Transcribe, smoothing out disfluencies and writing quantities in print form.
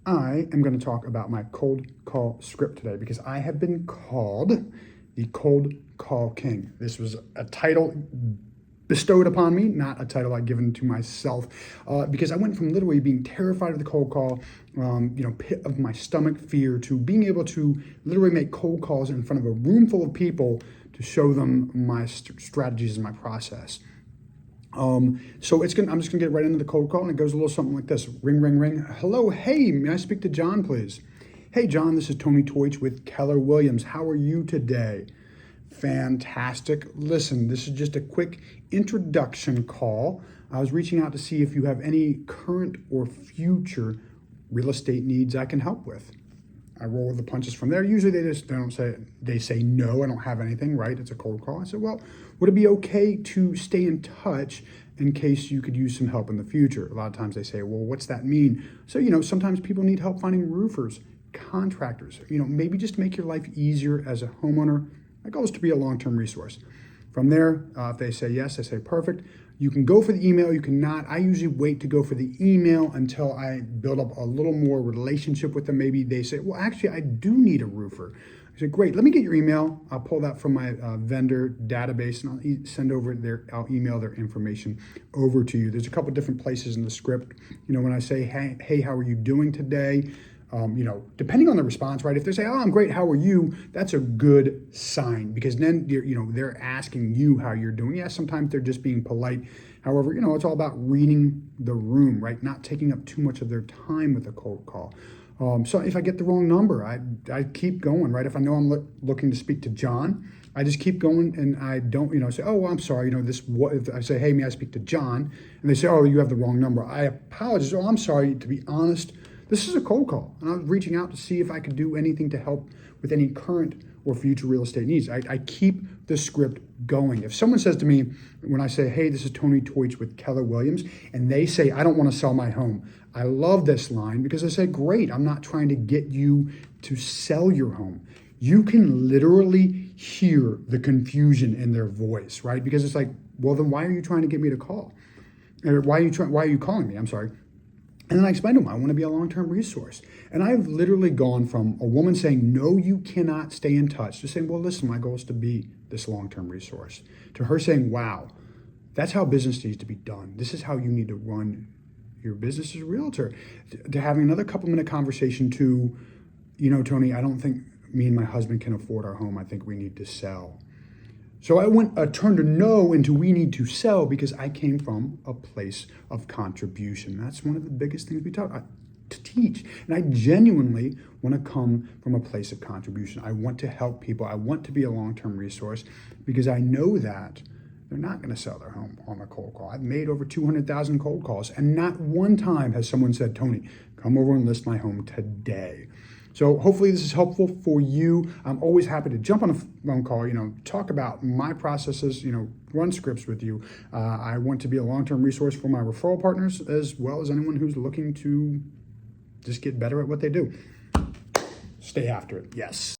I am going to talk about my cold call script today because I have been called the Cold Call King. This was a title bestowed upon me, not a title I'd given to myself, because I went from literally being terrified of the cold call, pit of my stomach fear, to being able to literally make cold calls in front of a room full of people to show them my strategies and my process. I'm just gonna get right into the cold call, and it goes a little something like this: ring, ring, ring. Hello, hey, may I speak to John, please? Hey, John, this is Tony Toich with Keller Williams. How are you today? Fantastic. Listen, this is just a quick introduction call. I was reaching out to see if you have any current or future real estate needs I can help with. I roll with the punches from there. Usually they say no, I don't have anything, right? It's a cold call. I said, well, would it be okay to stay in touch in case you could use some help in the future? A lot of times they say, well, what's that mean? So, sometimes people need help finding roofers, contractors, maybe just to make your life easier as a homeowner. My goal is to be a long-term resource. From there, if they say yes, I say perfect. You can go for the email, you cannot. I usually wait to go for the email until I build up a little more relationship with them. Maybe they say, well, actually, I do need a roofer. I say, great, let me get your email. I'll pull that from my vendor database, and I'll email their information over to you. There's a couple different places in the script. When I say, hey, how are you doing today? Depending on the response, right? If they say, oh, I'm great, how are you? That's a good sign, because then they're asking you how you're doing. Yeah, sometimes they're just being polite. However, it's all about reading the room, right? Not taking up too much of their time with a cold call. So if I get the wrong number, I keep going, right? If I know I'm looking to speak to John, I just keep going, and I don't, say, oh, well, I'm sorry, if I say, hey, may I speak to John? And they say, oh, you have the wrong number. I apologize. Oh, I'm sorry. To be honest, this is a cold call, and I was reaching out to see if I could do anything to help with any current or future real estate needs. I keep the script going. If someone says to me, when I say, hey, this is Tony Toich with Keller Williams, and they say, I don't want to sell my home, I love this line, because I say, great, I'm not trying to get you to sell your home. You can literally hear the confusion in their voice, right? Because it's like, well, then why are you trying to get me to call? Or why are you calling me? I'm sorry. And then I explained to them, I want to be a long-term resource. And I've literally gone from a woman saying, no, you cannot stay in touch, to saying, well, listen, my goal is to be this long-term resource, to her saying, wow, that's how business needs to be done. This is how you need to run your business as a realtor. To having another couple-minute conversation to, Tony, I don't think me and my husband can afford our home. I think we need to sell. So I turned a no into we need to sell, because I came from a place of contribution. That's one of the biggest things we talk about, to teach. And I genuinely want to come from a place of contribution. I want to help people. I want to be a long-term resource, because I know that they're not going to sell their home on a cold call. I've made over 200,000 cold calls, and not one time has someone said, Tony, come over and list my home today. So hopefully this is helpful for you. I'm always happy to jump on a phone call, talk about my processes, run scripts with you. I want to be a long-term resource for my referral partners, as well as anyone who's looking to just get better at what they do. Stay after it. Yes.